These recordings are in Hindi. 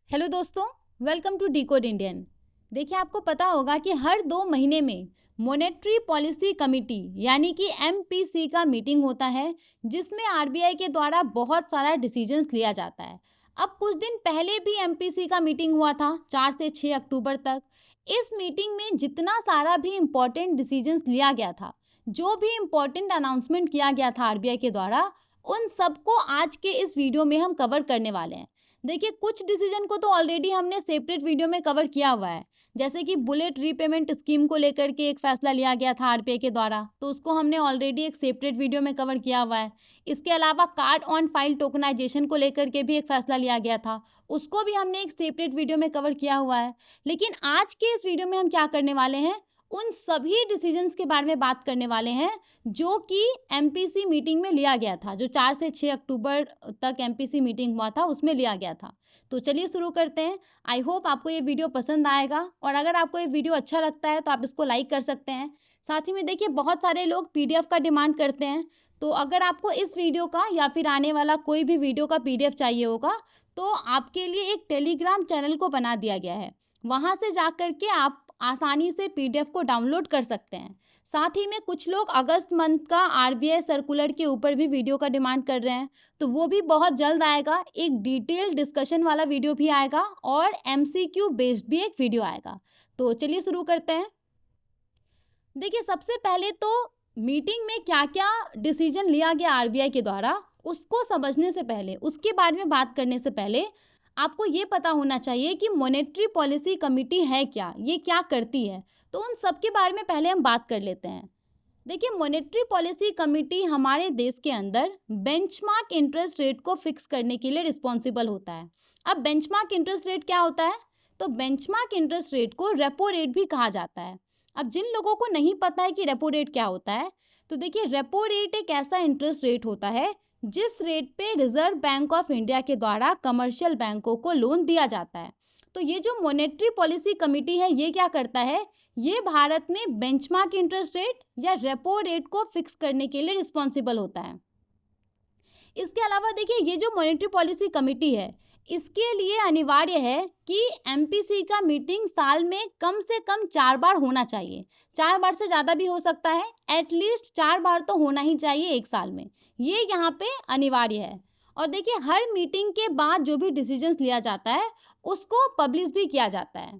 हेलो दोस्तों, वेलकम टू डिकोड इंडियन। देखिए, आपको पता होगा कि हर 2 महीने में मॉनेटरी पॉलिसी कमेटी यानी कि एमपीसी का मीटिंग होता है, जिसमें आरबीआई के द्वारा बहुत सारा डिसीजंस लिया जाता है। अब कुछ दिन पहले भी एमपीसी का मीटिंग हुआ था, 4 से 6 अक्टूबर तक। इस मीटिंग में जितना सारा भी इम्पोर्टेंट डिसीजंस लिया गया था, जो भी इम्पोर्टेंट अनाउंसमेंट किया गया था आरबीआई के द्वारा, उन सबको आज के इस वीडियो में हम कवर करने वाले हैं। देखिए, कुछ डिसीजन को तो ऑलरेडी हमने सेपरेट वीडियो में कवर किया हुआ है, जैसे कि बुलेट रीपेमेंट स्कीम को लेकर के एक फैसला लिया गया था आरबीआई के द्वारा, तो उसको हमने ऑलरेडी एक सेपरेट वीडियो में कवर किया हुआ है। इसके अलावा कार्ड ऑन फाइल टोकनाइजेशन को लेकर के भी एक फैसला लिया गया था, उसको भी हमने एक सेपरेट वीडियो में कवर किया हुआ है। लेकिन आज के इस वीडियो में हम क्या करने वाले हैं, उन सभी डिसीजंस के बारे में बात करने वाले हैं जो कि एमपीसी मीटिंग में लिया गया था, जो 4 से 6 अक्टूबर तक एमपीसी मीटिंग हुआ था, उसमें लिया गया था। तो चलिए शुरू करते हैं। आई होप आपको ये वीडियो पसंद आएगा, और अगर आपको ये वीडियो अच्छा लगता है तो आप इसको लाइक कर सकते हैं। साथ ही में देखिए, बहुत सारे लोग पीडीएफ का डिमांड करते हैं, तो अगर आपको इस वीडियो का या फिर आने वाला कोई भी वीडियो का पीडीएफ चाहिए होगा, तो आपके लिए एक टेलीग्राम चैनल को बना दिया गया है। वहाँ से जा कर के आप आसानी से पीडीएफ को डाउनलोड कर सकते हैं। साथ ही में कुछ लोग अगस्त मंथ का आरबीआई सर्कुलर के ऊपर भी वीडियो का डिमांड कर रहे हैं, तो वो भी बहुत जल्द आएगा। एक डिटेल डिस्कशन वाला वीडियो भी आएगा और एमसीक्यू बेस्ड भी एक वीडियो आएगा। तो चलिए शुरू करते हैं। देखिए, सबसे पहले तो मीटिंग में क्या क्या डिसीजन लिया गया आरबीआई के द्वारा, उसको समझने से पहले, उसके बारे में बात करने से पहले आपको ये पता होना चाहिए कि मॉनेटरी पॉलिसी कमेटी है क्या, ये क्या करती है। तो उन सब के बारे में पहले हम बात कर लेते हैं। देखिए, मॉनेटरी पॉलिसी कमेटी हमारे देश के अंदर बेंचमार्क इंटरेस्ट रेट को फिक्स करने के लिए रिस्पॉन्सिबल होता है। अब बेंचमार्क इंटरेस्ट रेट क्या होता है, तो बेंचमार्क इंटरेस्ट रेट को रेपो रेट भी कहा जाता है। अब जिन लोगों को नहीं पता है कि रेपो रेट क्या होता है, तो देखिए, रेपो रेट एक ऐसा इंटरेस्ट रेट होता है जिस रेट पे रिजर्व बैंक ऑफ इंडिया के द्वारा कमर्शियल बैंकों को लोन दिया जाता है। तो ये जो मॉनेटरी पॉलिसी कमेटी है, ये क्या करता है, ये भारत में बेंचमार्क इंटरेस्ट रेट या रेपो रेट को फिक्स करने के लिए रिस्पॉन्सिबल होता है। इसके अलावा देखिए, ये जो मॉनेटरी पॉलिसी कमेटी है, इसके लिए अनिवार्य है कि एमपीसी का मीटिंग साल में कम से कम 4 बार होना चाहिए। 4 बार से ज़्यादा भी हो सकता है, एटलीस्ट 4 बार तो होना ही चाहिए एक साल में, ये यहाँ पे अनिवार्य है। और देखिए, हर मीटिंग के बाद जो भी डिसीजंस लिया जाता है, उसको पब्लिश भी किया जाता है।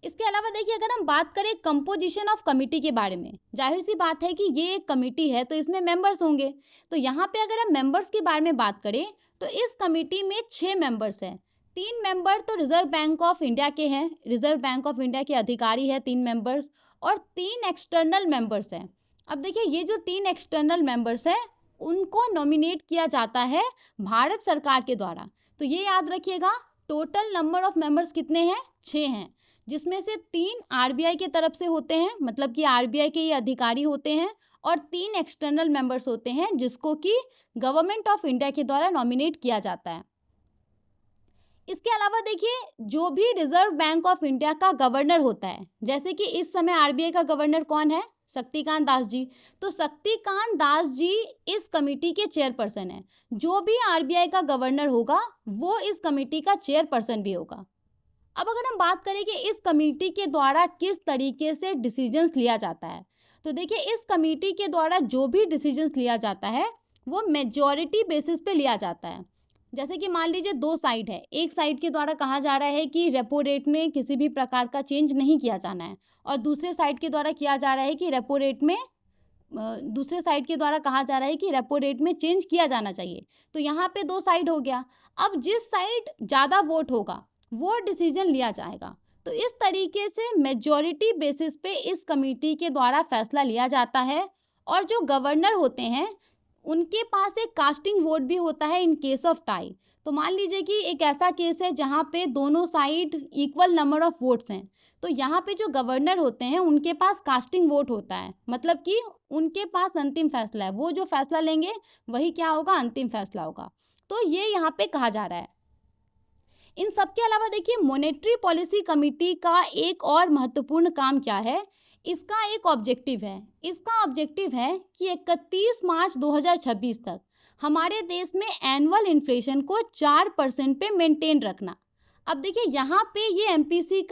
इसके अलावा देखिए, अगर हम बात करें कंपोजिशन ऑफ कमिटी के बारे में, जाहिर सी बात है कि ये एक कमेटी है, तो इसमें मेंबर्स होंगे। तो यहाँ पे अगर हम मेंबर्स के बारे में बात करें, तो इस कमेटी में 6 मेंबर्स हैं। 3 मेंबर तो रिजर्व बैंक ऑफ इंडिया के हैं, रिजर्व बैंक ऑफ इंडिया के अधिकारी हैं 3 मेंबर्स, और 3 एक्सटर्नल मेंबर्स हैं। अब देखिए, ये जो 3 एक्सटर्नल मेंबर्स हैं, उनको नॉमिनेट किया जाता है भारत सरकार के द्वारा। तो ये याद रखिएगा, टोटल नंबर ऑफ मेंबर्स कितने हैं, 6 हैं, जिसमें से 3 आरबीआई के तरफ से होते हैं, मतलब कि आरबीआई के ये अधिकारी होते हैं, और 3 एक्सटर्नल मेंबर्स होते हैं जिसको कि गवर्नमेंट ऑफ इंडिया के द्वारा नॉमिनेट किया जाता है। इसके अलावा देखिए, जो भी रिजर्व बैंक ऑफ इंडिया का गवर्नर होता है, जैसे कि इस समय आरबीआई का गवर्नर कौन है, शक्तिकांत दास जी। तो शक्तिकांत दास जी इस कमेटी के चेयरपर्सन हैं। जो भी आरबीआई का गवर्नर होगा, वो इस कमेटी का चेयरपर्सन भी होगा। अब अगर हम बात करें कि इस कमेटी के द्वारा किस तरीके से डिसीजंस लिया जाता है, तो देखिए, इस कमेटी के द्वारा जो भी डिसीजंस लिया जाता है, वो मेजॉरिटी बेसिस पे लिया जाता है। जैसे कि मान लीजिए 2 साइड है, एक साइड के द्वारा कहा जा रहा है कि रेपो रेट में किसी भी प्रकार का चेंज नहीं किया जाना है, और दूसरे साइड के द्वारा किया जा रहा है कि रेपो रेट में दूसरे साइड के द्वारा कहा जा रहा है कि रेपो रेट में चेंज किया जाना चाहिए। तो यहाँ पे 2 साइड हो गया। अब जिस साइड ज़्यादा वोट होगा, वो डिसीजन लिया जाएगा। तो इस तरीके से मेजॉरिटी बेसिस पे इस कमेटी के द्वारा फैसला लिया जाता है। और जो गवर्नर होते हैं, उनके पास एक कास्टिंग वोट भी होता है इन केस ऑफ टाई। तो मान लीजिए कि एक ऐसा केस है जहाँ पे दोनों side equal number of votes हैं, तो यहाँ पे जो गवर्नर होते हैं, उनके पास कास्टिंग वोट होता है, मतलब कि उनके पास अंतिम फैसला है। वो जो फैसला लेंगे वही क्या होगा, अंतिम फैसला होगा। तो ये यहाँ पे कहा जा रहा है। इन सब के अलावा देखिए, मॉनेटरी पॉलिसी कमेटी का एक और महत्वपूर्ण काम क्या है, इसका एक ऑब्जेक्टिव है। इसका ऑब्जेक्टिव है कि 31 मार्च 2026 तक हमारे देश में एनुअल इन्फ्लेशन को 4% पे मेंटेन रखना। अब देखिए यहाँ पे ये एमपीसी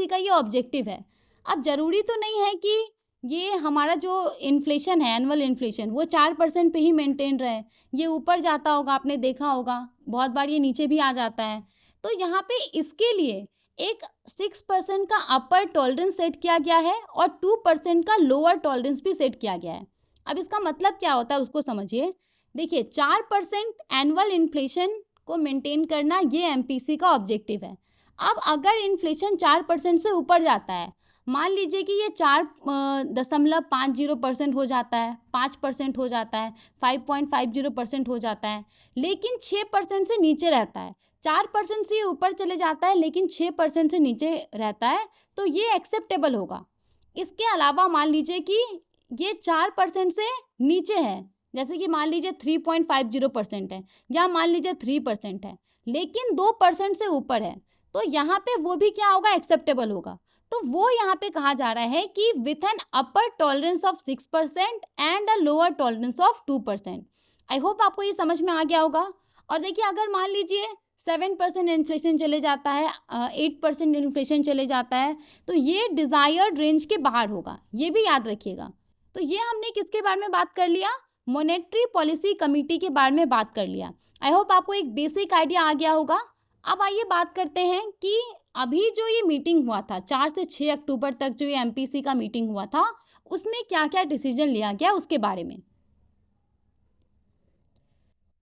का ये ऑब्जेक्टिव है। अब ज़रूरी तो नहीं है कि ये हमारा जो इन्फ्लेशन है, एनुअल इन्फ्लेशन, वो 4% पे ही मेंटेन रहे। ये ऊपर जाता होगा, आपने देखा होगा, बहुत बार ये नीचे भी आ जाता है। तो यहाँ पे इसके लिए एक 6% का अपर टॉलरेंस सेट किया गया है और 2% का लोअर टॉलरेंस भी सेट किया गया है। अब इसका मतलब क्या होता है उसको समझिए। देखिए 4% एनुअल इन्फ्लेशन को मेंटेन करना ये एमपीसी का ऑब्जेक्टिव है। अब अगर इन्फ्लेशन 4% से ऊपर जाता है, मान लीजिए कि ये 4.50% हो जाता है, 5% हो जाता है, 5.50% हो जाता है, लेकिन 6% से नीचे रहता है, 4% से ये ऊपर चले जाता है लेकिन 6% से नीचे रहता है, तो ये एक्सेप्टेबल होगा। इसके अलावा मान लीजिए कि ये 4% से नीचे है, जैसे कि मान लीजिए 3.50% है या मान लीजिए 3% है, लेकिन 2% से ऊपर है, तो यहाँ पे वो भी क्या होगा, एक्सेप्टेबल होगा। तो वो यहाँ पे कहा जा रहा है कि with an upper tolerance of 6% and a lower tolerance of 2%। I hope आपको ये समझ में आ गया होगा। और देखिए अगर मान लीजिए 7% इन्फ्लेशन चले जाता है, 8% इन्फ्लेशन चले जाता है, तो ये डिज़ायर्ड रेंज के बाहर होगा, ये भी याद रखिएगा। तो ये हमने किसके बारे में बात कर लिया, मॉनेटरी पॉलिसी कमेटी के बारे में बात कर लिया। आई होप आपको एक बेसिक आइडिया आ गया होगा। अब आइए बात करते हैं कि अभी जो ये मीटिंग हुआ था 4 से 6 अक्टूबर तक जो ये एमपीसी का मीटिंग हुआ था, उसमें क्या क्या डिसीजन लिया गया उसके बारे में।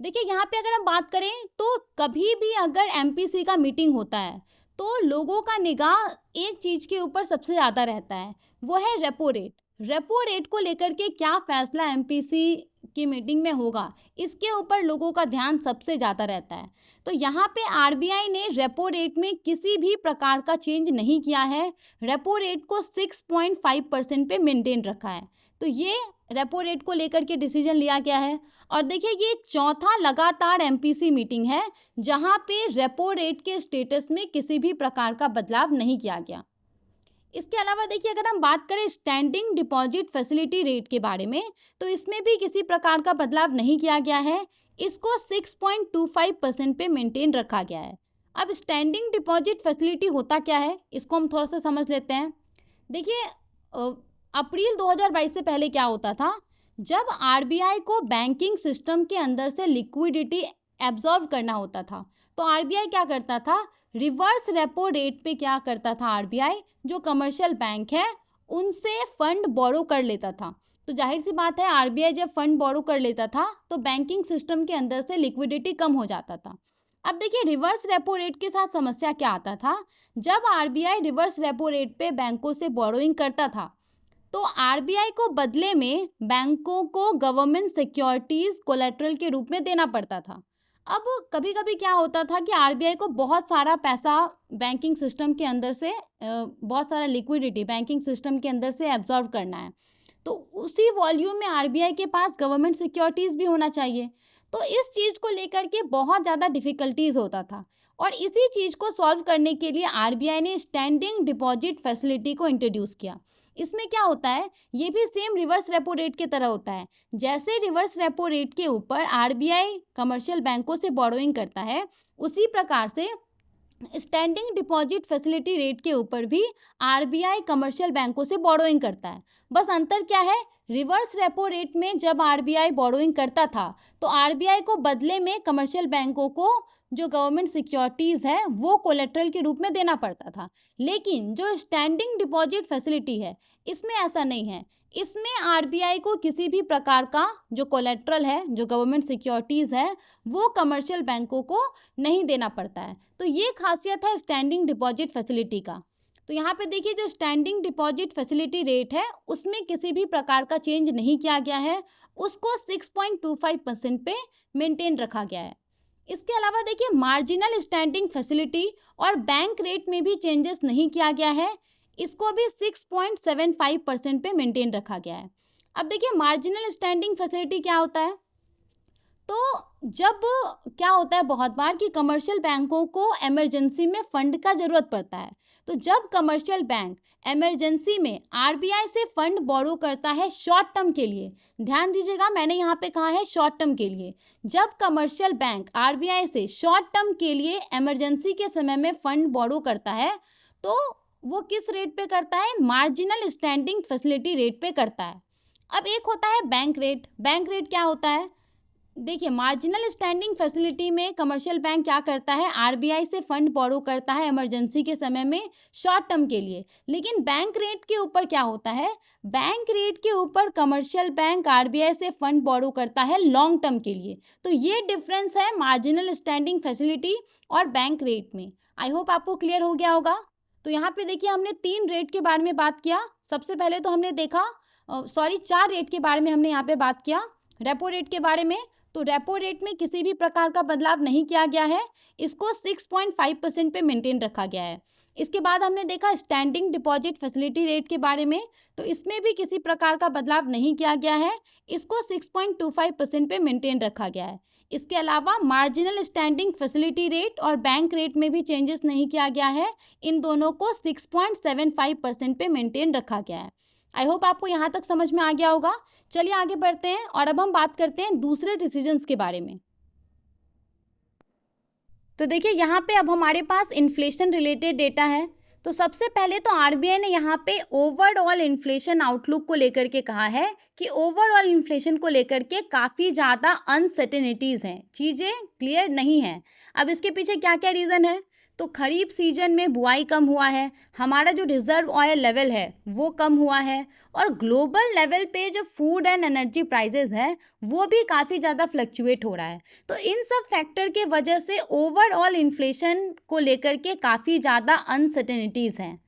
देखिए यहाँ पे अगर हम बात करें तो कभी भी अगर एमपीसी का मीटिंग होता है तो लोगों का निगाह एक चीज़ के ऊपर सबसे ज़्यादा रहता है, वो है रेपो रेट। रेपो रेट को लेकर के क्या फैसला एमपीसी की मीटिंग में होगा, इसके ऊपर लोगों का ध्यान सबसे ज़्यादा रहता है। तो यहाँ पे आरबीआई ने रेपो रेट में किसी भी प्रकार का चेंज नहीं किया है, रेपो रेट को 6.5% पे मेंटेन रखा है। तो ये रेपो रेट को लेकर के डिसीजन लिया गया है। और देखिए ये चौथा लगातार एमपीसी मीटिंग है जहां पे रेपो रेट के स्टेटस में किसी भी प्रकार का बदलाव नहीं किया गया। इसके अलावा देखिए अगर हम बात करें स्टैंडिंग डिपॉजिट फैसिलिटी रेट के बारे में, तो इसमें भी किसी प्रकार का बदलाव नहीं किया गया है, इसको 6.25% पे मेंटेन रखा गया है। अब स्टैंडिंग डिपॉजिट फैसिलिटी होता क्या है, इसको हम थोड़ा सा समझ लेते हैं। देखिए अप्रैल 2022 से पहले क्या होता था, जब आरबीआई को बैंकिंग सिस्टम के अंदर से लिक्विडिटी एब्जॉर्व करना होता था, तो आरबीआई क्या करता था, रिवर्स रेपो रेट पे क्या करता था आरबीआई, जो कमर्शियल बैंक है उनसे फंड बोरो कर लेता था। तो जाहिर सी बात है आरबीआई जब फंड बोरो कर लेता था तो बैंकिंग सिस्टम के अंदर से लिक्विडिटी कम हो जाता था। अब देखिए रिवर्स रेपो रेट के साथ समस्या क्या आता था, जब आरबीआई रिवर्स रेपो रेट पे बैंकों से बोरोइंग करता था तो आरबीआई को बदले में बैंकों को गवर्नमेंट सिक्योरिटीज कोलेटरल के रूप में देना पड़ता था। अब कभी कभी क्या होता था कि आरबीआई को बहुत सारा पैसा बैंकिंग सिस्टम के अंदर से बहुत सारा लिक्विडिटी बैंकिंग सिस्टम के अंदर से एब्जॉर्व करना है, तो उसी वॉल्यूम में आरबीआई के पास गवर्नमेंट सिक्योरिटीज़ भी होना चाहिए। तो इस चीज़ को लेकर के बहुत ज़्यादा डिफ़िकल्टीज़ होता था और इसी चीज़ को सॉल्व करने के लिए आरबीआई ने स्टैंडिंग डिपॉजिट फैसिलिटी को इंट्रोड्यूस किया। इसमें क्या होता है, ये भी सेम रिवर्स रेपो रेट की तरह होता है। जैसे रिवर्स रेपो रेट के ऊपर आरबीआई कमर्शियल बैंकों से बोरोइंग करता है, उसी प्रकार से स्टैंडिंग डिपॉजिट फैसिलिटी रेट के ऊपर भी आरबीआई कमर्शियल बैंकों से बोरोइंग करता है। बस अंतर क्या है, रिवर्स रेपो रेट में जब आरबीआई बोरोइंग करता था तो आरबीआई को बदले में कमर्शियल बैंकों को जो गवर्नमेंट सिक्योरिटीज़ है वो कोलेट्रल के रूप में देना पड़ता था। लेकिन जो स्टैंडिंग डिपॉजिट फैसिलिटी है इसमें ऐसा नहीं है, इसमें आरबीआई को किसी भी प्रकार का जो कोलेट्रल है, जो गवर्नमेंट सिक्योरिटीज़ है, वो कमर्शियल बैंकों को नहीं देना पड़ता है। तो ये खासियत है स्टैंडिंग डिपॉजिट फैसिलिटी का। तो यहाँ पे देखिए जो स्टैंडिंग डिपॉजिट फैसिलिटी रेट है उसमें किसी भी प्रकार का चेंज नहीं किया गया है, उसको 6.25% पे मेंटेन रखा गया है। इसके अलावा देखिए मार्जिनल स्टैंडिंग फैसिलिटी और बैंक रेट में भी चेंजेस नहीं किया गया है, इसको भी 6.75% पे मेंटेन रखा गया है। अब देखिए मार्जिनल स्टैंडिंग फैसिलिटी क्या होता है, तो जब क्या होता है बहुत बार कि कमर्शियल बैंकों को इमरजेंसी में फंड का ज़रूरत पड़ता है, तो जब कमर्शियल बैंक इमरजेंसी में आरबीआई से फंड बोरो करता है शॉर्ट टर्म के लिए, ध्यान दीजिएगा मैंने यहाँ पे कहा है शॉर्ट टर्म के लिए, जब कमर्शियल बैंक आरबीआई से शॉर्ट टर्म के लिए इमरजेंसी के समय में फंड बोरो करता है, तो वो किस रेट पे करता है? मार्जिनल स्टैंडिंग फैसिलिटी रेट पे करता है। अब एक होता है बैंक रेट। बैंक रेट क्या होता है? देखिए, मार्जिनल स्टैंडिंग फैसिलिटी में कमर्शियल बैंक क्या करता है? आरबीआई से फंड बोरो करता है इमरजेंसी के समय में शॉर्ट टर्म के लिए। लेकिन बैंक रेट के ऊपर क्या होता है? बैंक रेट के ऊपर कमर्शियल बैंक आरबीआई से फंड बोरो करता है लॉन्ग टर्म के लिए। तो ये डिफरेंस है मार्जिनल स्टैंडिंग फैसिलिटी और बैंक रेट में। आई होप आपको क्लियर हो गया होगा। तो यहाँ पे देखिए हमने 3 रेट के बारे में बात किया। सबसे पहले तो हमने देखा 4 रेट के बारे में हमने यहाँ पे बात किया। रेपो रेट के बारे में, तो रेपो रेट में किसी भी प्रकार का बदलाव नहीं किया गया है, इसको 6.5% पे मेंटेन रखा गया है। इसके बाद हमने देखा स्टैंडिंग डिपॉजिट फैसिलिटी रेट के बारे में, तो इसमें भी किसी प्रकार का बदलाव नहीं किया गया है, इसको 6.25% पे मेंटेन रखा गया है। इसके अलावा मार्जिनल स्टैंडिंग फैसिलिटी रेट और बैंक रेट में भी चेंजेस नहीं किया गया है, इन दोनों को 6.75% पे मेंटेन रखा गया है। आई होप आपको यहाँ तक समझ में आ गया होगा। चलिए आगे बढ़ते हैं और अब हम बात करते हैं दूसरे डिसीजंस के बारे में। तो देखिए यहाँ पे अब हमारे पास इन्फ्लेशन रिलेटेड डेटा है। तो सबसे पहले तो आरबीआई ने यहाँ पे ओवरऑल इन्फ्लेशन आउटलुक को लेकर के कहा है कि ओवरऑल इन्फ्लेशन को लेकर के काफ़ी ज़्यादा अनसर्टेनिटीज़ हैं, चीज़ें क्लियर नहीं हैं। अब इसके पीछे क्या क्या रीज़न है? तो खरीफ सीजन में बुआई कम हुआ है, हमारा जो रिजर्व ऑयल लेवल है वो कम हुआ है, और ग्लोबल लेवल पे जो फूड एंड एनर्जी प्राइसेस है वो भी काफ़ी ज़्यादा फ्लक्चुएट हो रहा है। तो इन सब फैक्टर के वजह से ओवरऑल इन्फ्लेशन को लेकर के काफ़ी ज़्यादा अनसर्टेनिटीज़ हैं।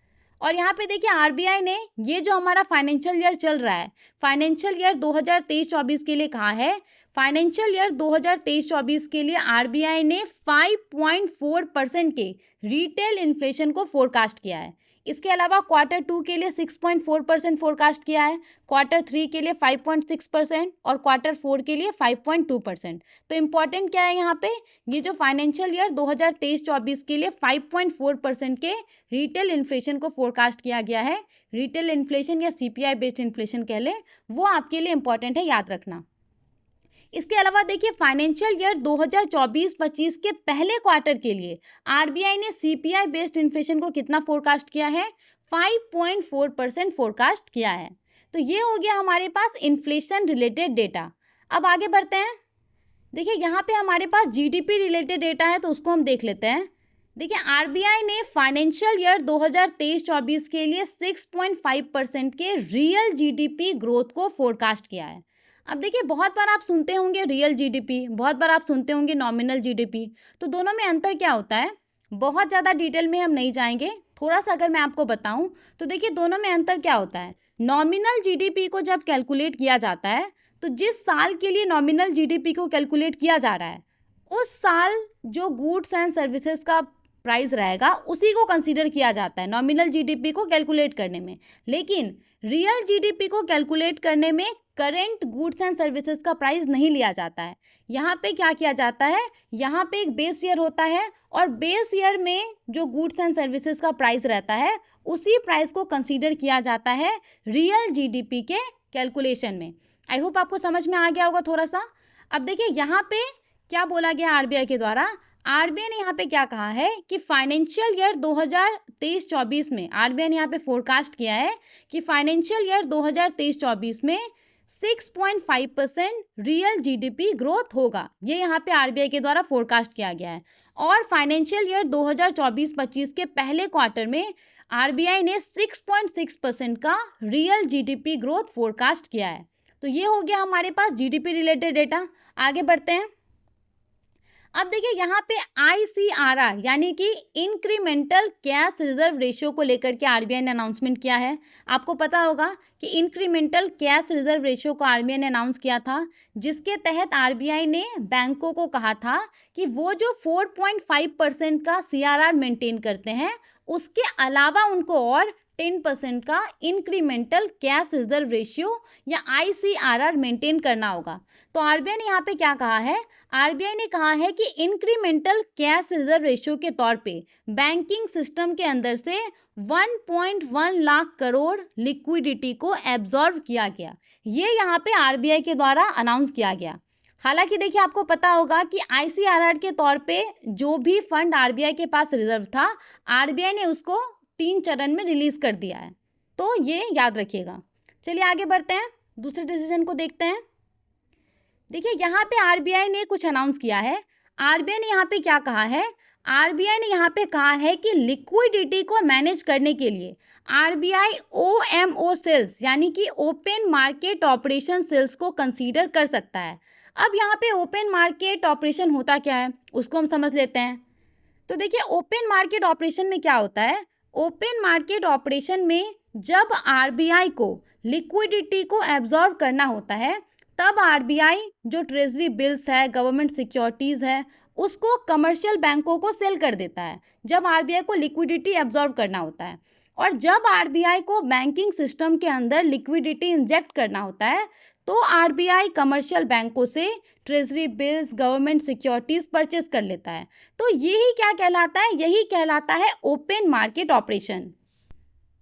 और यहाँ पे देखिए आरबीआई ने ये जो हमारा फाइनेंशियल ईयर चल रहा है, फाइनेंशियल ईयर 2023-24 के लिए कहा है, फाइनेंशियल ईयर 2023-24 के लिए आरबीआई ने 5.4% के रिटेल इन्फ्लेशन को फोरकास्ट किया है। इसके अलावा Q2 के लिए 6.4% फोरकास्ट किया है, Q3 के लिए 5.6% और Q4 के लिए 5.2%। तो इम्पॉर्टेंट क्या है यहाँ पे? ये जो फाइनेंशियल ईयर 2023-24 के लिए 5.4% के रिटेल इन्फ्लेशन को फोरकास्ट किया गया है, रिटेल इन्फ्लेशन या सीपीआई बेस्ड इन्फ्लेशन कह लें, वो आपके लिए इम्पॉर्टेंट है, याद रखना। इसके अलावा देखिए फाइनेंशियल ईयर 2024-25 के पहले क्वार्टर के लिए आरबीआई ने सीपीआई बेस्ड इन्फ्लेशन को कितना फोरकास्ट किया है? 5.4% फोरकास्ट किया है। तो ये हो गया हमारे पास इन्फ्लेशन रिलेटेड डेटा। अब आगे बढ़ते हैं। देखिए यहाँ पे हमारे पास जीडीपी रिलेटेड डेटा है, तो उसको हम देख लेते हैं। देखिए आरबीआई ने फाइनेंशियल ईयर 2023-24 के लिए 6.5% के रियल जीडीपी ग्रोथ को फोरकास्ट किया है। अब देखिए बहुत बार आप सुनते होंगे रियल जीडीपी, बहुत बार आप सुनते होंगे नॉमिनल जीडीपी, तो दोनों में अंतर क्या होता है? बहुत ज़्यादा डिटेल में हम नहीं जाएंगे, थोड़ा सा अगर मैं आपको बताऊं तो देखिए दोनों में अंतर क्या होता है। नॉमिनल जीडीपी को जब कैलकुलेट किया जाता है, तो जिस साल के लिए नॉमिनल जीडीपी को कैलकुलेट किया जा रहा है, उस साल जो गुड्स एंड सर्विसेज का प्राइस रहेगा उसी को कंसीडर किया जाता है नॉमिनल जीडीपी को कैलकुलेट करने में। लेकिन रियल जीडीपी को कैलकुलेट करने में करेंट गुड्स एंड सर्विसेज का प्राइस नहीं लिया जाता है। यहाँ पे क्या किया जाता है? यहाँ पे एक बेस ईयर होता है, और बेस ईयर में जो गुड्स एंड सर्विसेज का प्राइस रहता है उसी प्राइस को कंसीडर किया जाता है रियल जीडीपी के कैलकुलेशन में। आई होप आपको समझ में आ गया होगा थोड़ा सा। अब देखिए यहाँ पे क्या बोला गया आरबीआई के द्वारा। आरबीआई ने यहाँ पे क्या कहा है कि फाइनेंशियल ईयर 2023-24 में आरबीआई ने यहाँ पे फोरकास्ट किया है कि फाइनेंशियल ईयर 2023-24 में 6.5% रियल जीडीपी ग्रोथ होगा। ये यहाँ पे आरबीआई के द्वारा फोरकास्ट किया गया है। और फाइनेंशियल ईयर 2024-25 के पहले क्वार्टर में आरबीआई ने 6.6% का रियल जीडीपी ग्रोथ फोरकास्ट किया है। तो ये हो गया हमारे पास जीडीपी रिलेटेड डेटा। आगे बढ़ते हैं। अब देखिए यहाँ पे ICRR यानी कि इंक्रीमेंटल कैश रिजर्व रेशियो को लेकर के आरबीआई ने अनाउंसमेंट किया है। आपको पता होगा कि इंक्रीमेंटल कैश रिजर्व रेशियो को आरबीआई ने अनाउंस किया था, जिसके तहत आरबीआई ने बैंकों को कहा था कि वो जो 4.5% का CRR मेंटेन करते हैं उसके अलावा उनको और 10% का इंक्रीमेंटल कैश रिजर्व रेशियो या ICRR मेंटेन करना होगा। तो आरबीआई ने यहाँ पे क्या कहा है, आरबीआई ने कहा है कि इंक्रीमेंटल कैश रिजर्व रेशियो के तौर पे बैंकिंग सिस्टम के अंदर से 1.1 लाख करोड़ लिक्विडिटी को एब्जॉर्व किया गया। ये यहाँ पे आरबीआई के द्वारा अनाउंस किया गया। हालांकि देखिए आपको पता होगा कि आईसीआरआर के तौर पे जो भी फंड आरबीआई के पास रिजर्व था, आरबीआई ने उसको 3 चरण में रिलीज कर दिया है, तो ये याद रखिएगा। चलिए आगे बढ़ते हैं, दूसरे डिसीजन को देखते हैं। देखिए यहाँ पे आरबीआई ने कुछ अनाउंस किया है। आरबीआई ने यहाँ पे क्या कहा है, आरबीआई ने यहाँ पे कहा है कि लिक्विडिटी को मैनेज करने के लिए आरबीआई ओएमओ सेल्स यानी कि ओपन मार्केट ऑपरेशन सेल्स को कंसीडर कर सकता है। अब यहाँ पे ओपन मार्केट ऑपरेशन होता क्या है उसको हम समझ लेते हैं। तो देखिए ओपन मार्केट ऑपरेशन में क्या होता है, ओपन मार्केट ऑपरेशन में जब आरबीआई को लिक्विडिटी को एब्जॉर्व करना होता है, तब आरबीआई जो ट्रेजरी बिल्स है, गवर्नमेंट सिक्योरिटीज़ है, उसको कमर्शियल बैंकों को सेल कर देता है जब आरबीआई को लिक्विडिटी एब्जॉर्व करना होता है। और जब आरबीआई को बैंकिंग सिस्टम के अंदर लिक्विडिटी इंजेक्ट करना होता है, तो आरबीआई कमर्शियल बैंकों से treasury bills, government securities purchase कर लेता है। तो यही क्या कहलाता है, यही कहलाता है ओपन मार्केट ऑपरेशन।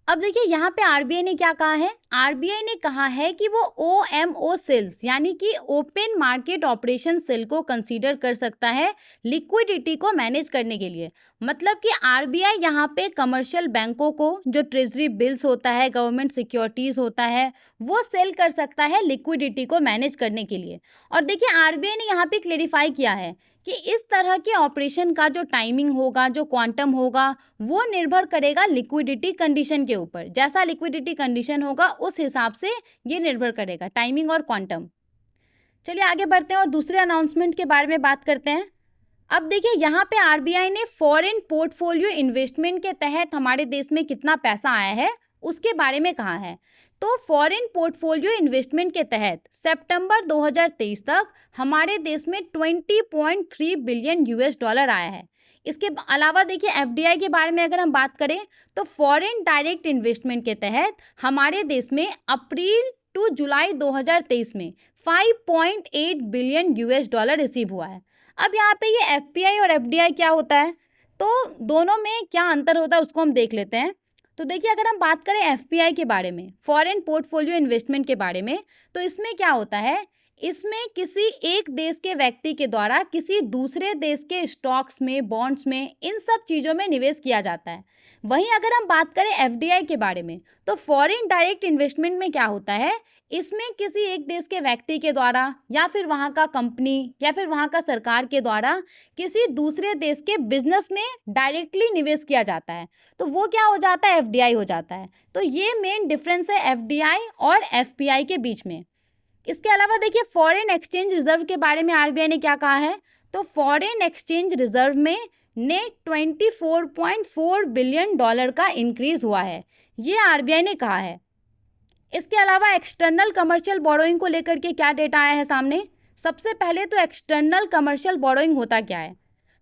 अब देखिए यहाँ पे आरबीआई ने क्या कहा है, आरबीआई ने कहा है कि वो ओएमओ सेल्स यानी कि ओपन मार्केट ऑपरेशन सेल को कंसीडर कर सकता है लिक्विडिटी को मैनेज करने के लिए। मतलब कि आरबीआई यहाँ पे कमर्शियल बैंकों को जो ट्रेजरी बिल्स होता है, गवर्नमेंट सिक्योरिटीज़ होता है, वो सेल कर सकता है लिक्विडिटी को मैनेज करने के लिए। और देखिए आरबीआई ने यहाँ पे क्लेरिफाई किया है कि इस तरह के ऑपरेशन का जो टाइमिंग होगा, जो क्वांटम होगा, वो निर्भर करेगा लिक्विडिटी कंडीशन के ऊपर। जैसा लिक्विडिटी कंडीशन होगा उस हिसाब से ये निर्भर करेगा, टाइमिंग और क्वांटम। चलिए आगे बढ़ते हैं और दूसरे अनाउंसमेंट के बारे में बात करते हैं। अब देखिए यहाँ पे आरबीआई ने फॉरेन पोर्टफोलियो इन्वेस्टमेंट के तहत हमारे देश में कितना पैसा आया है उसके बारे में कहा है। तो फॉरेन पोर्टफोलियो इन्वेस्टमेंट के तहत सितंबर 2023 तक हमारे देश में 20.3 बिलियन यूएस डॉलर आया है। इसके अलावा देखिए एफडीआई के बारे में अगर हम बात करें तो फॉरेन डायरेक्ट इन्वेस्टमेंट के तहत हमारे देश में अप्रैल टू जुलाई 2023 में 5.8 बिलियन यूएस डॉलर रिसीव हुआ है। अब यहाँ पे ये एफपीआई और एफडीआई क्या होता है, तो दोनों में क्या अंतर होता है उसको हम देख लेते हैं। तो देखिए अगर हम बात करें एफपीआई के बारे में, फॉरेन पोर्टफोलियो इन्वेस्टमेंट के बारे में, तो इसमें क्या होता है, इसमें किसी एक देश के व्यक्ति के द्वारा किसी दूसरे देश के स्टॉक्स में, बॉन्ड्स में, इन सब चीज़ों में निवेश किया जाता है। वहीं अगर हम बात करें एफडीआई के बारे में, तो फॉरेन डायरेक्ट इन्वेस्टमेंट में क्या होता है, इसमें किसी एक देश के व्यक्ति के द्वारा या फिर वहाँ का कंपनी या फिर वहाँ का सरकार के द्वारा किसी दूसरे देश के बिजनेस में डायरेक्टली निवेश किया जाता है, तो वो क्या हो जाता है, एफडीआई हो जाता है। तो ये मेन डिफरेंस है एफडीआई और एफपीआई के बीच में। इसके अलावा देखिए फॉरेन एक्सचेंज रिजर्व के बारे में आरबीआई ने क्या कहा है, तो फॉरेन एक्सचेंज रिजर्व में ने 24.4 बिलियन डॉलर का इंक्रीज हुआ है, ये आरबीआई ने कहा है। इसके अलावा एक्सटर्नल कमर्शियल बोरोइंग को लेकर के क्या डेटा आया है सामने। सबसे पहले तो एक्सटर्नल कमर्शियल बोरोइंग होता क्या है,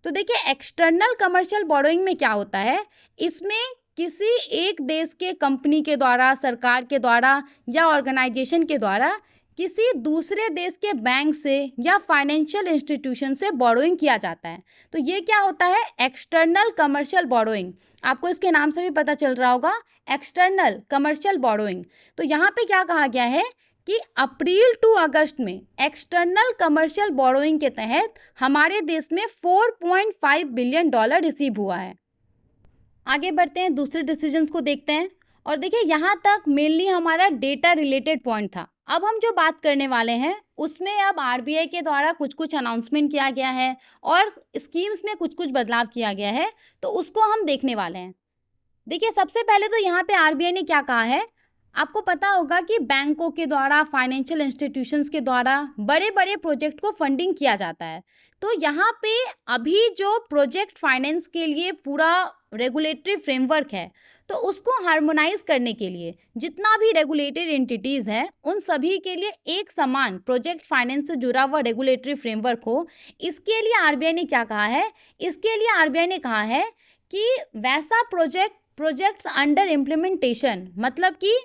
तो देखिए एक्सटर्नल कमर्शियल बोरोइंग में क्या होता है, इसमें किसी एक देश के कंपनी के द्वारा, सरकार के द्वारा या ऑर्गेनाइजेशन के द्वारा किसी दूसरे देश के बैंक से या फाइनेंशियल इंस्टीट्यूशन से बोरोइंग किया जाता है। तो ये क्या होता है, एक्सटर्नल कमर्शियल बोरोइंग। आपको इसके नाम से भी पता चल रहा होगा, एक्सटर्नल कमर्शियल बोरोइंग। तो यहाँ पे क्या कहा गया है कि अप्रैल टू अगस्त में एक्सटर्नल कमर्शियल बोरोइंग के तहत हमारे देश में 4.5 बिलियन डॉलर रिसीव हुआ है। आगे बढ़ते हैं, दूसरे डिसीजंस को देखते हैं। और देखिए यहाँ तक मेनली हमारा डेटा रिलेटेड पॉइंट था। अब हम जो बात करने वाले हैं उसमें अब आरबीआई के द्वारा कुछ कुछ अनाउंसमेंट किया गया है और स्कीम्स में कुछ कुछ बदलाव किया गया है, तो उसको हम देखने वाले हैं। देखिए सबसे पहले तो यहाँ पे आरबीआई ने क्या कहा है, आपको पता होगा कि बैंकों के द्वारा, फाइनेंशियल इंस्टीट्यूशंस के द्वारा बड़े बड़े प्रोजेक्ट को फंडिंग किया जाता है। तो यहाँ पे अभी जो प्रोजेक्ट फाइनेंस के लिए पूरा रेगुलेटरी फ्रेमवर्क है, तो उसको हार्मोनाइज करने के लिए जितना भी रेगुलेटेड एंटिटीज़ हैं उन सभी के लिए एक समान प्रोजेक्ट फाइनेंस से जुड़ा हुआ रेगुलेटरी फ्रेमवर्क हो, इसके लिए आरबीआई ने क्या कहा है, इसके लिए आरबीआई ने कहा है कि वैसा प्रोजेक्ट्स अंडर इम्प्लीमेंटेशन, मतलब कि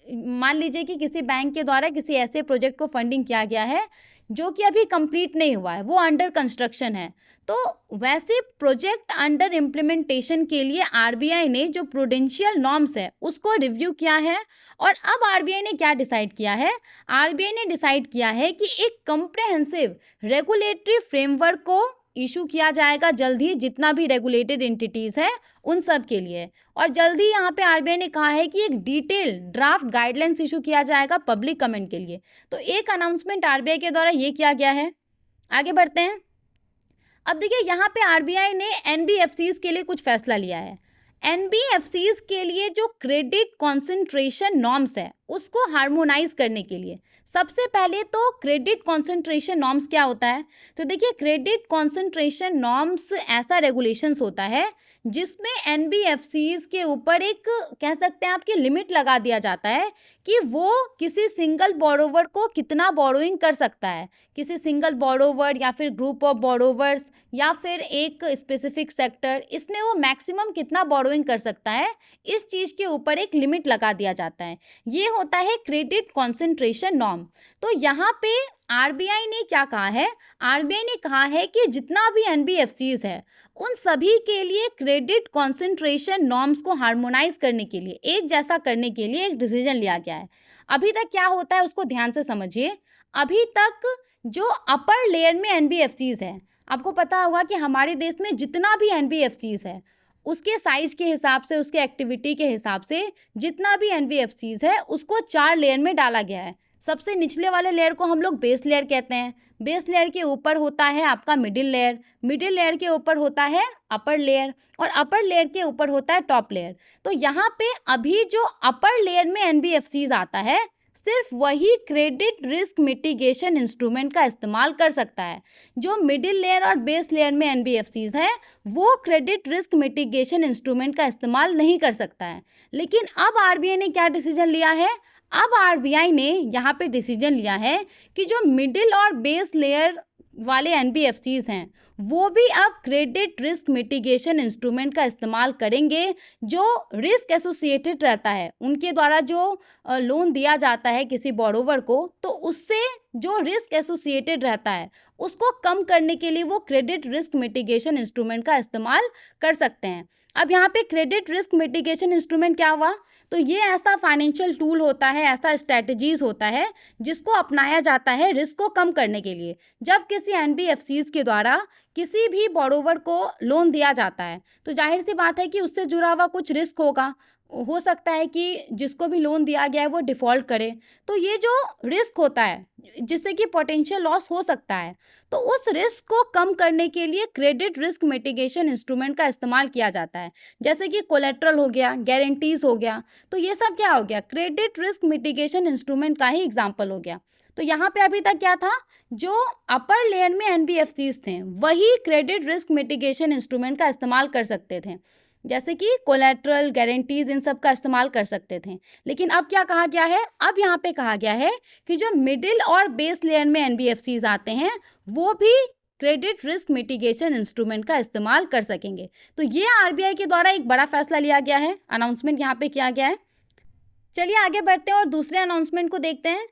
मान लीजिए कि किसी बैंक के द्वारा किसी ऐसे प्रोजेक्ट को फंडिंग किया गया है जो कि अभी कंप्लीट नहीं हुआ है, वो अंडर कंस्ट्रक्शन है, तो वैसे प्रोजेक्ट अंडर इम्प्लीमेंटेशन के लिए आरबीआई ने जो प्रूडेंशियल नॉर्म्स है उसको रिव्यू किया है। और अब आरबीआई ने क्या डिसाइड किया है? आरबीआई ने डिसाइड किया है कि एक कंप्रेहेंसिव रेगुलेटरी फ्रेमवर्क को इशू किया जाएगा जल्द ही, जितना भी रेगुलेटेड एंटिटीज़ है उन सब के लिए। और जल्दी यहाँ पे आरबीआई ने कहा है कि एक डिटेल ड्राफ्ट गाइडलाइंस इशू किया जाएगा पब्लिक कमेंट के लिए। तो एक अनाउंसमेंट आरबीआई के द्वारा ये किया गया है। आगे बढ़ते हैं। अब देखिए यहाँ पे आरबीआई ने एनबीएफसीज के लिए कुछ फैसला लिया है। एनबीएफसीज के लिए जो क्रेडिट कॉन्सेंट्रेशन नॉर्म्स है उसको हार्मोनाइज करने के लिए सबसे पहले तो क्रेडिट कॉन्सेंट्रेशन नॉर्म्स क्या होता है? तो देखिए क्रेडिट कॉन्सेंट्रेशन नॉर्म्स ऐसा रेगुलेशंस होता है जिसमें एनबीएफसीज के ऊपर एक कह सकते हैं आपकी लिमिट लगा दिया जाता है कि वो किसी सिंगल बोरोवर को कितना बोरोइंग कर सकता है, किसी सिंगल बोरोवर या फिर ग्रुप ऑफ बोरोवर्स या फिर एक स्पेसिफिक सेक्टर, इसमें वो मैक्सिमम कितना बोरोइंग कर सकता है, इस चीज़ के ऊपर एक लिमिट लगा दिया जाता है। ये होता है क्रेडिट कॉन्सेंट्रेशन नॉर्म। तो यहाँ पे आरबीआई ने क्या कहा है? आरबीआई ने कहा है कि जितना भी एनबीएफसीज है उन सभी के लिए क्रेडिट कॉन्सेंट्रेशन नॉर्म्स को हार्मोनाइज करने के लिए, एक जैसा करने के लिए एक डिसीजन लिया गया है। अभी तक क्या होता है उसको ध्यान से समझिए। अभी तक जो अपर लेयर में एनबीएफसीज है, आपको पता होगा कि हमारे देश में जितना भी एनबीएफसीज है उसके साइज के हिसाब से, उसके एक्टिविटी के हिसाब से जितना भी एनबीएफसीज है उसको 4 लेयर में डाला गया है। सबसे निचले वाले लेयर को हम लोग बेस लेयर कहते हैं। बेस लेयर के ऊपर होता है आपका मिडिल लेयर, मिडिल लेयर के ऊपर होता है अपर लेयर और अपर लेयर के ऊपर होता है टॉप लेयर। तो यहाँ पे अभी जो अपर लेयर में एनबीएफसीज आता है सिर्फ वही क्रेडिट रिस्क मिटिगेशन इंस्ट्रूमेंट का इस्तेमाल कर सकता है। जो मिडिल लेयर और बेस लेयर में एनबीएफसीज है वो क्रेडिट रिस्क मिटिगेशन इंस्ट्रूमेंट का इस्तेमाल नहीं कर सकता है। लेकिन अब आरबीआई ने क्या डिसीजन लिया है? अब आरबीआई ने यहाँ पे डिसीजन लिया है कि जो मिडिल और बेस लेयर वाले एनबीएफसीज हैं वो भी अब क्रेडिट रिस्क मिटिगेशन इंस्ट्रूमेंट का इस्तेमाल करेंगे। जो रिस्क एसोसिएटेड रहता है उनके द्वारा जो लोन दिया जाता है किसी बोरोवर को, तो उससे जो रिस्क एसोसिएटेड रहता है उसको कम करने के लिए वो क्रेडिट रिस्क मिटिगेशन इंस्ट्रूमेंट का इस्तेमाल कर सकते हैं। अब यहाँ पे क्रेडिट रिस्क मिटिगेशन इंस्ट्रूमेंट क्या हुआ? तो ये ऐसा फाइनेंशियल टूल होता है, ऐसा स्ट्रैटेजीज होता है जिसको अपनाया जाता है रिस्क को कम करने के लिए। जब किसी एनबीएफसीज के द्वारा किसी भी बोरोवर को लोन दिया जाता है तो जाहिर सी बात है कि उससे जुड़ा हुआ कुछ रिस्क होगा। हो सकता है कि जिसको भी लोन दिया गया है वो डिफ़ॉल्ट करे, तो ये जो रिस्क होता है जिससे कि पोटेंशियल लॉस हो सकता है, तो उस रिस्क को कम करने के लिए क्रेडिट रिस्क मिटिगेशन इंस्ट्रूमेंट का इस्तेमाल किया जाता है। जैसे कि कोलेट्रल हो गया, गारंटीज हो गया, तो ये सब क्या हो गया? क्रेडिट रिस्क मिटिगेशन इंस्ट्रूमेंट का ही एग्जाम्पल हो गया। तो यहाँ पे अभी तक क्या था? जो अपर लेयर में एनबीएफसीज थे वही क्रेडिट रिस्क मिटिगेशन इंस्ट्रूमेंट का इस्तेमाल कर सकते थे, जैसे कि कोलेट्रल, गारंटीज, इन सब का इस्तेमाल कर सकते थे। लेकिन अब क्या कहा गया है? अब यहाँ पे कहा गया है कि जो मिडिल और बेस लेयर में एनबीएफसीज आते हैं वो भी क्रेडिट रिस्क मिटिगेशन इंस्ट्रूमेंट का इस्तेमाल कर सकेंगे। तो ये आरबीआई के द्वारा एक बड़ा फैसला लिया गया है, अनाउंसमेंट यहाँ पे किया गया है। चलिए आगे बढ़ते हैं और दूसरे अनाउंसमेंट को देखते हैं।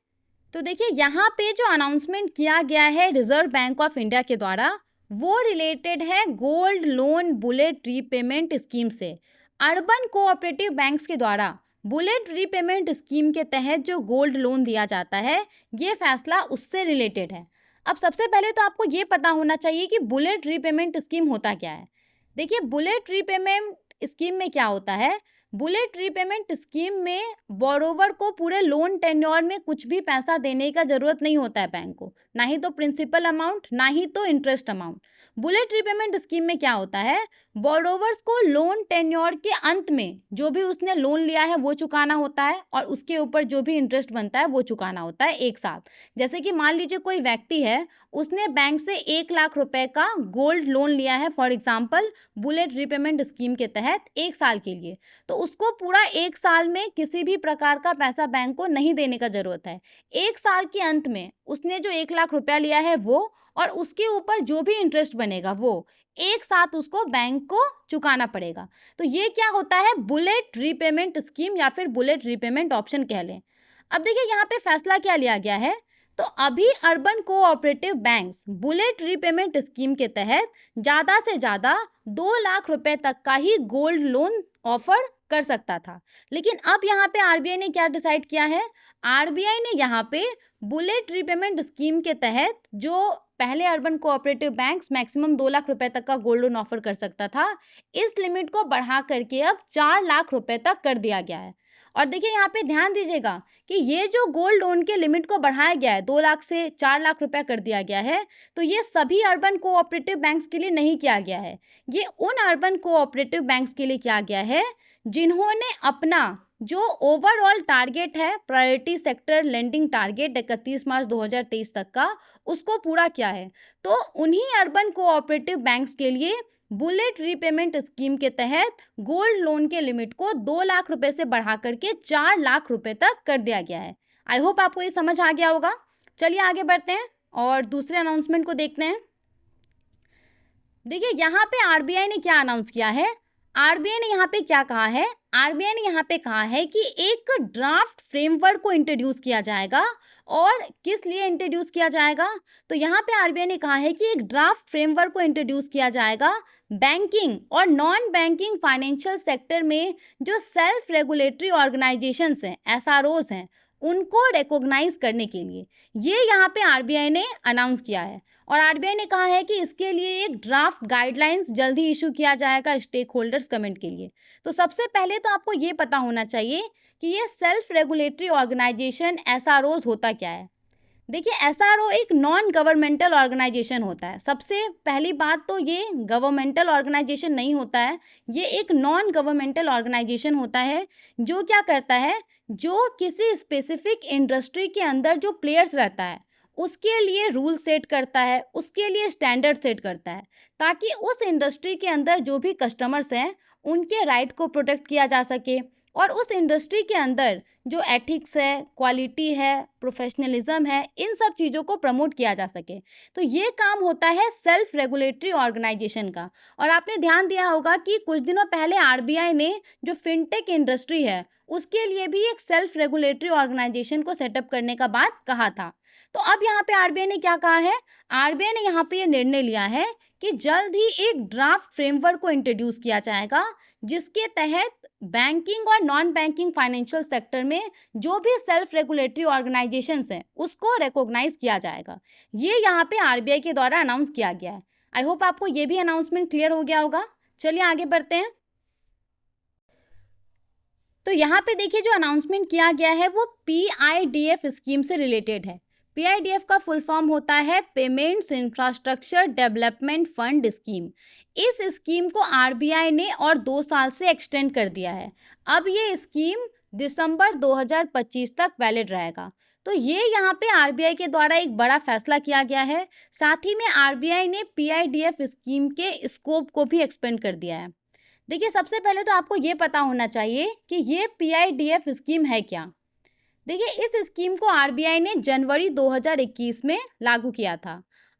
तो देखिए यहाँ पे जो अनाउंसमेंट किया गया है रिजर्व बैंक ऑफ इंडिया के द्वारा वो रिलेटेड है gold loan bullet repayment scheme से। अर्बन कोऑपरेटिव बैंक्स के द्वारा बुलेट रीपेमेंट स्कीम के तहत जो गोल्ड लोन दिया जाता है ये फैसला उससे रिलेटेड है। अब सबसे पहले तो आपको ये पता होना चाहिए कि बुलेट रीपेमेंट स्कीम होता क्या है। देखिए बुलेट रीपेमेंट स्कीम में क्या होता है? बुलेट रीपेमेंट स्कीम में बोरोवर को पूरे लोन टेन्योर में कुछ भी पैसा देने का ज़रूरत नहीं होता है बैंक को, ना ही तो प्रिंसिपल अमाउंट ना ही तो interest amount. Bullet repayment scheme में क्या होता है? बोरोवर्स को लोन टेन्योर के अंत में जो भी उसने लोन लिया है वो चुकाना होता है और उसके ऊपर जो भी इंटरेस्ट बनता है वो चुकाना होता है एक साथ। जैसे कि मान लीजिए कोई व्यक्ति है, उसने बैंक से 1 लाख रुपए का गोल्ड लोन लिया है for example bullet repayment scheme के तहत 1 साल के लिए, तो उसको पूरा 1 साल में किसी भी प्रकार का पैसा बैंक को नहीं देने का ज़रूरत है। 1 साल के अंत में उसने जो 1 लाख रुपया लिया है वो और उसके ऊपर जो भी इंटरेस्ट बनेगा वो एक साथ उसको बैंक को चुकाना पड़ेगा। तो ये क्या होता है, बुलेट रीपेमेंट स्कीम या फिर बुलेट रीपेमेंट ऑप्शन कह लें। अब देखिए यहाँ पे फैसला क्या लिया गया है, तो अभी urban cooperative banks bullet repayment scheme के तहत ज़्यादा से ज़्यादा 2 लाख रुपए तक का ही गोल्ड लोन ऑफर कर सकता था। लेकिन अब यहाँ पे आरबीआई ने क्या डिसाइड किया है, आरबीआई ने यहाँ पे बुलेट रीपेमेंट स्कीम के तहत जो पहले urban cooperative banks maximum 2 lakh रुपए तक का गोल्ड लोन ऑफर कर सकता था, इस लिमिट को बढ़ा करके अब 4 लाख रुपए तक कर दिया गया है। और देखिए यहाँ पे ध्यान दीजिएगा कि ये जो गोल्ड लोन के लिमिट को बढ़ाया गया है, 2 लाख से 4 लाख रुपया कर दिया गया है, तो ये सभी अर्बन कोऑपरेटिव बैंक्स के लिए नहीं किया गया है। ये उन अर्बन कोऑपरेटिव बैंक्स के लिए किया गया है जिन्होंने अपना जो ओवरऑल टारगेट है, प्रायोरिटी सेक्टर लेंडिंग टारगेट 31 मार्च 2023 तक का, उसको पूरा किया है। तो उन्हीं अर्बन कोऑपरेटिव बैंक्स के लिए बुलेट रीपेमेंट स्कीम के तहत गोल्ड लोन के लिमिट को 2 लाख रुपए से बढ़ा करके 4 लाख रुपए तक कर दिया गया है। आई होप आपको ये समझ आ गया होगा। चलिए आगे बढ़ते हैं और दूसरे अनाउंसमेंट को देखते हैं। देखिए यहाँ पे आरबीआई ने क्या अनाउंस किया है, आरबीआई ने यहाँ पे क्या कहा है, आरबीआई ने यहाँ पे कहा है कि एक ड्राफ्ट फ्रेमवर्क को इंट्रोड्यूस किया जाएगा। और किस लिए इंट्रोड्यूस किया जाएगा, तो यहाँ पे आरबीआई ने कहा है कि एक ड्राफ्ट फ्रेमवर्क को इंट्रोड्यूस किया जाएगा बैंकिंग और नॉन बैंकिंग फाइनेंशियल सेक्टर में जो सेल्फ रेगुलेटरी ऑर्गेनाइजेशंस हैं, एसआरओज हैं, उनको रिकॉग्नाइज करने के लिए। ये यहाँ पे आरबीआई ने अनाउंस किया है। और आरबीआई ने कहा है कि इसके लिए एक ड्राफ्ट गाइडलाइंस जल्द ही इशू किया जाएगा स्टेक होल्डर्स कमेंट के लिए। तो सबसे पहले तो आपको ये पता होना चाहिए कि ये सेल्फ रेगुलेटरी ऑर्गेनाइजेशन एसआरओज होता क्या है। देखिए एसआरओ एक नॉन गवर्नमेंटल ऑर्गेनाइजेशन होता है। सबसे पहली बात तो ये गवर्नमेंटल ऑर्गेनाइजेशन नहीं होता है, ये एक नॉन गवर्नमेंटल ऑर्गेनाइजेशन होता है जो क्या करता है, जो किसी स्पेसिफिक इंडस्ट्री के अंदर जो प्लेयर्स रहता है उसके लिए रूल सेट करता है, उसके लिए स्टैंडर्ड सेट करता है, ताकि उस इंडस्ट्री के अंदर जो भी कस्टमर्स हैं उनके राइट को प्रोटेक्ट किया जा सके और उस इंडस्ट्री के अंदर जो एथिक्स है, क्वालिटी है, प्रोफेशनलिज्म है, इन सब चीज़ों को प्रमोट किया जा सके। तो ये काम होता है सेल्फ रेगुलेटरी ऑर्गेनाइजेशन का। और आपने ध्यान दिया होगा कि कुछ दिनों पहले आरबीआई ने जो फिनटेक इंडस्ट्री है उसके लिए भी एक सेल्फ रेगुलेटरी ऑर्गेनाइजेशन को सेटअप करने का बात कहा था। तो अब यहाँ पे आरबीआई ने क्या कहा है, आरबीआई ने यहाँ पे ये निर्णय लिया है कि जल्द ही एक ड्राफ्ट फ्रेमवर्क को इंट्रोड्यूस किया जाएगा जिसके तहत बैंकिंग और नॉन बैंकिंग फाइनेंशियल सेक्टर में जो भी सेल्फ रेगुलेटरी ऑर्गेनाइजेशंस हैं उसको रिकॉग्नाइज किया जाएगा। ये यहाँ पे आरबीआई के द्वारा अनाउंस किया गया है। आई होप आपको ये भी अनाउंसमेंट क्लियर हो गया होगा। चलिए आगे बढ़ते हैं। तो यहाँ पे देखिए जो अनाउंसमेंट किया गया है वो पीआईडीएफ स्कीम से रिलेटेड है। पीआईडीएफ का फुल फॉर्म होता है payments infrastructure development fund scheme. इस स्कीम को आरबीआई ने और 2 साल से एक्सटेंड कर दिया है। अब ये स्कीम दिसंबर 2025 तक वैलिड रहेगा। तो ये यहाँ पे आरबीआई के द्वारा एक बड़ा फैसला किया गया है। साथ ही में आरबीआई ने पीआईडीएफ स्कीम के स्कोप को भी एक्सपेंड कर दिया है। देखिए सबसे पहले तो आपको ये पता होना चाहिए कि ये पीआईडीएफ स्कीम है क्या। देखिए इस स्कीम को आरबीआई ने जनवरी 2021 में लागू किया था।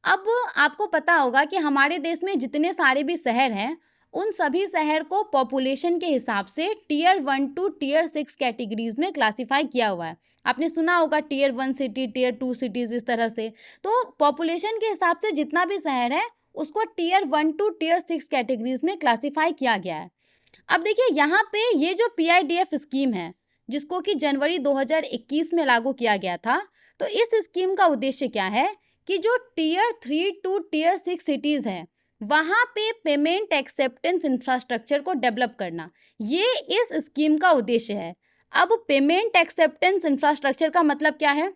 अब आपको पता होगा कि हमारे देश में जितने सारे भी शहर हैं उन सभी शहर को पॉपुलेशन के हिसाब से टियर 1 टू टियर 6 कैटेगरीज में क्लासिफाई किया हुआ है। आपने सुना होगा टियर 1 सिटी, टियर 2 सिटीज़, इस तरह से। तो पॉपुलेशन के हिसाब से जितना भी शहर है उसको टियर 1 टू टियर 6 कैटेगरीज में क्लासिफाई किया गया है। अब देखिए यहाँ पे ये जो पीआईडीएफ स्कीम है जिसको कि जनवरी 2021 में लागू किया गया था, तो इस स्कीम का उद्देश्य क्या है कि जो टियर 3 टू टियर 6 सिटीज़ हैं वहाँ पे पेमेंट एक्सेप्टेंस इंफ्रास्ट्रक्चर को डेवलप करना, ये इस स्कीम का उद्देश्य है। अब पेमेंट एक्सेप्टेंस इंफ्रास्ट्रक्चर का मतलब क्या है,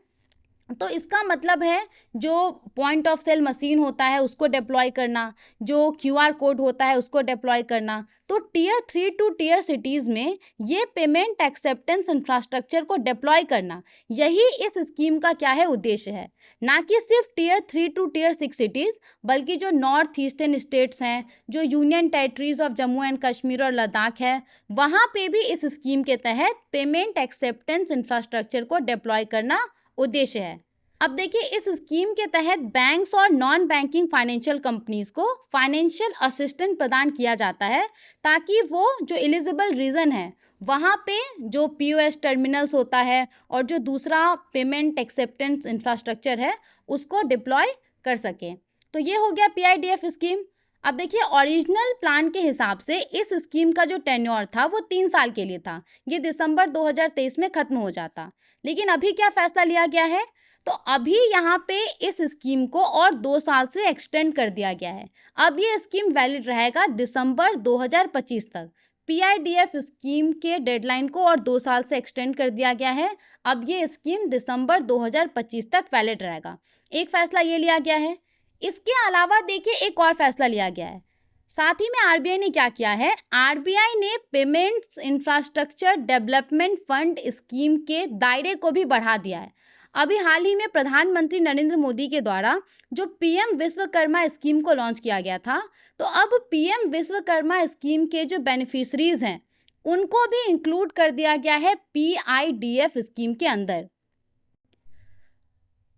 तो इसका मतलब है जो पॉइंट ऑफ सेल मशीन होता है उसको डिप्लॉय करना, जो क्यूआर कोड होता है उसको डिप्लॉय करना। तो टियर 3 टू टियर सिटीज़ में ये पेमेंट एक्सेप्टेंस इंफ्रास्ट्रक्चर को डिप्लॉय करना, यही इस स्कीम का क्या है, उद्देश्य है। ना कि सिर्फ टियर 3 टू टियर 6 सिटीज़, बल्कि जो नॉर्थ ईस्टर्न स्टेट्स हैं, जो union territories of Jammu and Kashmir और लद्दाख है, वहाँ पे भी इस स्कीम के तहत पेमेंट एक्सेप्टेंस इंफ्रास्ट्रक्चर को डिप्लॉय करना उद्देश्य है। अब देखिए, इस स्कीम के तहत बैंक्स और नॉन बैंकिंग फाइनेंशियल कंपनीज को फाइनेंशियल असिस्टेंट प्रदान किया जाता है, ताकि वो जो एलिजिबल रीजन है वहाँ पे जो पीओएस टर्मिनल्स होता है और जो दूसरा पेमेंट एक्सेप्टेंस इंफ्रास्ट्रक्चर है उसको डिप्लॉय कर सके। तो ये हो गया पीआईडीएफ स्कीम। अब देखिए, ओरिजिनल प्लान के हिसाब से इस स्कीम का जो टेन्योर था वो 3 साल के लिए था। ये दिसंबर 2023 में खत्म हो जाता। लेकिन अभी क्या फैसला लिया गया है, तो अभी यहाँ पे इस स्कीम को और 2 साल से एक्सटेंड कर दिया गया है। अब ये स्कीम वैलिड रहेगा दिसंबर 2025 तक। पीआईडीएफ स्कीम के डेडलाइन को और 2 साल से एक्सटेंड कर दिया गया है। अब ये स्कीम दिसंबर 2025 तक वैलिड रहेगा। एक फैसला ये लिया गया है। इसके अलावा देखिए, एक और फैसला लिया गया है। साथ ही में आरबीआई ने क्या किया है, आरबीआई ने payments infrastructure development fund scheme के दायरे को भी बढ़ा दिया है। अभी हाल ही में प्रधानमंत्री नरेंद्र मोदी के द्वारा जो पीएम विश्वकर्मा स्कीम को लॉन्च किया गया था, तो अब पीएम विश्वकर्मा स्कीम के जो बेनिफिशरीज हैं उनको भी इंक्लूड कर दिया गया है पीआईडीएफ स्कीम के अंदर।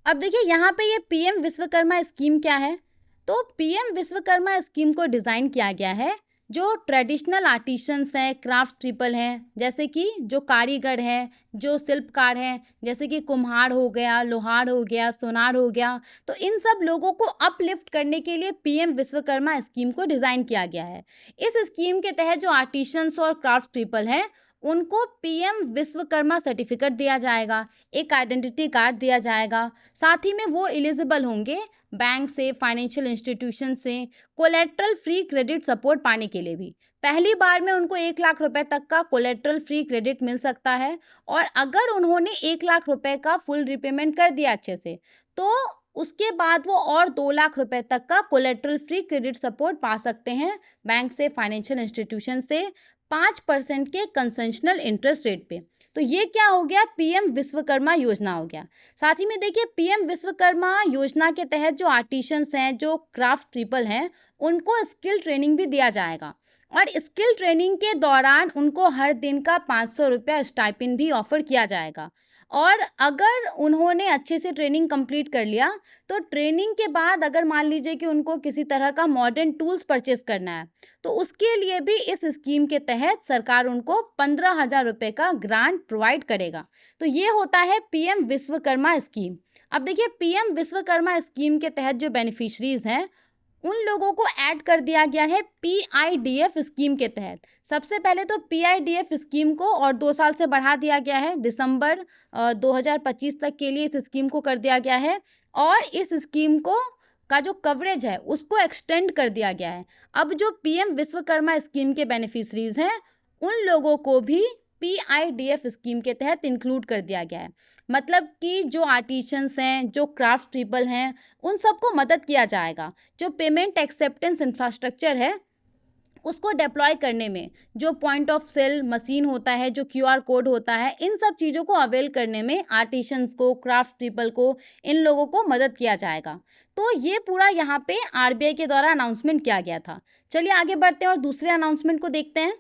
अब देखिए, यहाँ पे ये पीएम विश्वकर्मा स्कीम क्या है, तो पीएम विश्वकर्मा स्कीम को डिज़ाइन किया गया है जो ट्रेडिशनल आर्टिसंस हैं, क्राफ्ट पीपल हैं, जैसे कि जो कारीगर हैं, जो शिल्पकार हैं, जैसे कि कुम्हार हो गया, लोहार हो गया, सोनार हो गया, तो इन सब लोगों को अपलिफ्ट करने के लिए पीएम विश्वकर्मा स्कीम को डिज़ाइन किया गया है। इस स्कीम के तहत जो आर्टिसंस और क्राफ्ट पीपल हैं उनको पीएम विश्वकर्मा सर्टिफिकेट दिया जाएगा, एक आइडेंटिटी कार्ड दिया जाएगा। साथ ही में वो एलिजिबल होंगे बैंक से, फाइनेंशियल इंस्टीट्यूशन से कोलेट्रल फ्री क्रेडिट सपोर्ट पाने के लिए भी। पहली बार में उनको 1 लाख रुपए तक का कोलेट्रल फ्री क्रेडिट मिल सकता है, और अगर उन्होंने 1 लाख रुपए का फुल रिपेमेंट कर दिया अच्छे से, तो उसके बाद वो और 2 लाख रुपए तक का कोलेट्रल फ्री क्रेडिट सपोर्ट पा सकते हैं बैंक से, फाइनेंशियल इंस्टीट्यूशन से 5% के कंसेशनल इंटरेस्ट रेट पे। तो ये क्या हो गया, पीएम विश्वकर्मा योजना हो गया। साथ ही में देखिए, पीएम विश्वकर्मा योजना के तहत जो आर्टिसंस हैं, जो क्राफ्ट पीपल हैं, उनको स्किल ट्रेनिंग भी दिया जाएगा, और स्किल ट्रेनिंग के दौरान उनको हर दिन का 500 रुपया स्टाइपेंड भी ऑफर किया जाएगा। और अगर उन्होंने अच्छे से ट्रेनिंग कंप्लीट कर लिया, तो ट्रेनिंग के बाद अगर मान लीजिए कि उनको किसी तरह का मॉडर्न टूल्स परचेस करना है, तो उसके लिए भी इस स्कीम के तहत सरकार उनको 15,000 रुपये का ग्रांट प्रोवाइड करेगा। तो ये होता है पीएम विश्वकर्मा स्कीम। अब देखिए, पीएम विश्वकर्मा स्कीम के तहत जो बेनिफिशरीज हैं उन लोगों को ऐड कर दिया गया है पीआईडीएफ स्कीम के तहत। सबसे पहले तो पीआईडीएफ स्कीम को और 2 साल से बढ़ा दिया गया है, दिसंबर 2025 तक के लिए इस स्कीम को कर दिया गया है, और इस स्कीम को का जो कवरेज है उसको एक्सटेंड कर दिया गया है। अब जो पीएम विश्वकर्मा स्कीम के बेनिफिशरीज हैं उन लोगों को भी पीआईडीएफ स्कीम के तहत इंक्लूड कर दिया गया है। मतलब कि जो आर्टिसंस हैं, जो क्राफ्ट पीपल हैं, उन सबको मदद किया जाएगा। जो पेमेंट एक्सेप्टेंस इंफ्रास्ट्रक्चर है उसको डिप्लॉय करने में, जो पॉइंट ऑफ सेल मशीन होता है, जो क्यूआर कोड होता है, इन सब चीज़ों को अवेल करने में आर्टिसंस को, क्राफ्ट पीपल को, इन लोगों को मदद किया जाएगा। तो ये पूरा यहाँ पे आरबीआई के द्वारा अनाउंसमेंट किया गया था। चलिए आगे बढ़ते हैं और दूसरे अनाउंसमेंट को देखते हैं।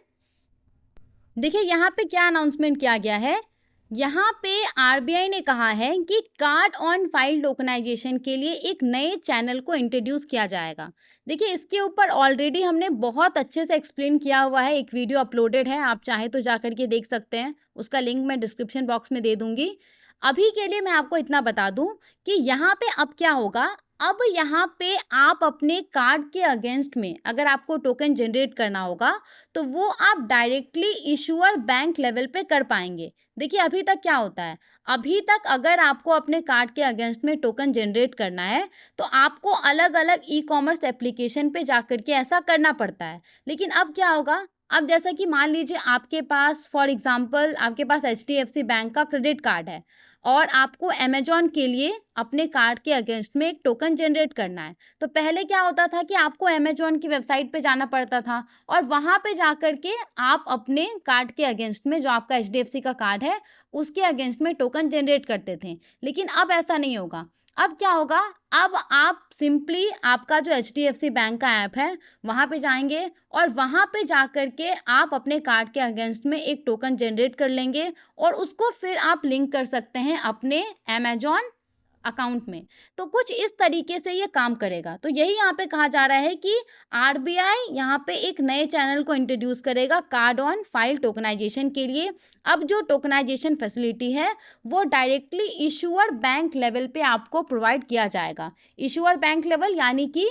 देखिए, यहाँ पे क्या अनाउंसमेंट किया गया है। यहाँ पे आरबीआई ने कहा है कि कार्ड ऑन फाइल टोकनाइजेशन के लिए एक नए चैनल को इंट्रोड्यूस किया जाएगा। देखिए, इसके ऊपर ऑलरेडी हमने बहुत अच्छे से एक्सप्लेन किया हुआ है, एक वीडियो अपलोडेड है, आप चाहे तो जा करके देख सकते हैं, उसका लिंक मैं डिस्क्रिप्शन बॉक्स में दे दूंगी। अभी के लिए मैं आपको इतना बता दूं कि यहाँ पे अब क्या होगा। अब यहाँ पे आप अपने कार्ड के अगेंस्ट में अगर आपको टोकन जनरेट करना होगा, तो वो आप डायरेक्टली इशूअर बैंक लेवल पे कर पाएंगे। देखिए, अभी तक क्या होता है, अभी तक अगर आपको अपने कार्ड के अगेंस्ट में टोकन जनरेट करना है, तो आपको अलग अलग ई कॉमर्स एप्लीकेशन पे जा करके ऐसा करना पड़ता है। लेकिन अब क्या होगा, अब जैसा कि मान लीजिए आपके पास, फॉर एग्जांपल, आपके पास एचडीएफसी बैंक का क्रेडिट कार्ड है, और आपको अमेजॉन के लिए अपने कार्ड के अगेंस्ट में एक टोकन जनरेट करना है। तो पहले क्या होता था कि आपको अमेजॉन की वेबसाइट पे जाना पड़ता था, और वहाँ पे जा कर के आप अपने कार्ड के अगेंस्ट में, जो आपका एचडीएफसी का कार्ड है उसके अगेंस्ट में टोकन जनरेट करते थे। लेकिन अब ऐसा नहीं होगा। अब क्या होगा, अब आप सिंपली आपका जो एचडीएफसी बैंक का ऐप है वहाँ पे जाएंगे, और वहाँ पे जा कर के आप अपने कार्ड के अगेंस्ट में एक टोकन जनरेट कर लेंगे, और उसको फिर आप लिंक कर सकते हैं अपने अमेजॉन अकाउंट में। तो कुछ इस तरीके से ये काम करेगा। तो यही यहाँ पे कहा जा रहा है कि आरबीआई यहाँ पे एक नए चैनल को इंट्रोड्यूस करेगा कार्ड ऑन फाइल टोकनाइजेशन के लिए। अब जो टोकनाइजेशन फैसिलिटी है वो डायरेक्टली इशूअर बैंक लेवल पे आपको प्रोवाइड किया जाएगा। इशूअर बैंक लेवल यानी कि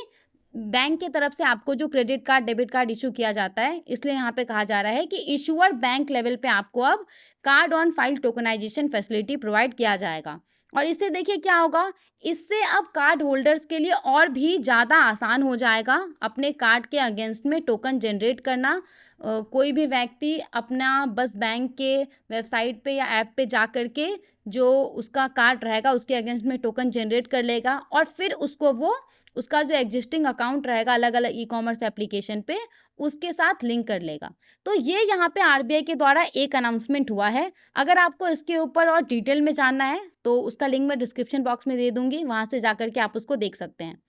बैंक की तरफ से आपको जो credit card debit card issue किया जाता है, इसलिए यहाँ पे कहा जा रहा है कि इशूअर बैंक लेवल पे आपको अब card on file tokenization facility provide किया जाएगा। और इससे देखिए क्या होगा, इससे अब कार्ड होल्डर्स के लिए और भी ज़्यादा आसान हो जाएगा अपने कार्ड के अगेंस्ट में टोकन जनरेट करना। कोई भी व्यक्ति अपना बस बैंक के वेबसाइट पे या ऐप पे जा कर के जो उसका कार्ड रहेगा उसके अगेंस्ट में टोकन जनरेट कर लेगा और फिर उसको वो उसका जो एग्जिस्टिंग अकाउंट रहेगा अलग अलग ई कॉमर्स एप्लीकेशन पे उसके साथ लिंक कर लेगा। तो ये यहाँ पे आरबीआई के द्वारा एक अनाउंसमेंट हुआ है। अगर आपको इसके ऊपर और डिटेल में जानना है तो उसका लिंक मैं डिस्क्रिप्शन बॉक्स में दे दूंगी, वहाँ से जा कर के आप उसको देख सकते हैं।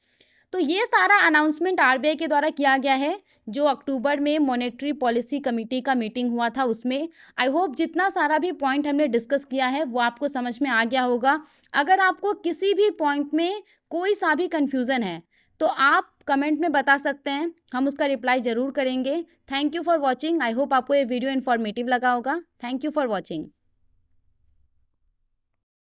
तो ये सारा अनाउंसमेंट आरबीआई के द्वारा किया गया है जो अक्टूबर में मॉनेटरी पॉलिसी कमेटी का मीटिंग हुआ था उसमें। आई होप जितना सारा भी पॉइंट हमने डिस्कस किया है वो आपको समझ में आ गया होगा। अगर आपको किसी भी पॉइंट में कोई सा भी कन्फ्यूज़न है तो आप कमेंट में बता सकते हैं, हम उसका रिप्लाई ज़रूर करेंगे। Thank you for watching. I hope आपको ये वीडियो इन्फॉर्मेटिव लगा होगा। Thank you for watching.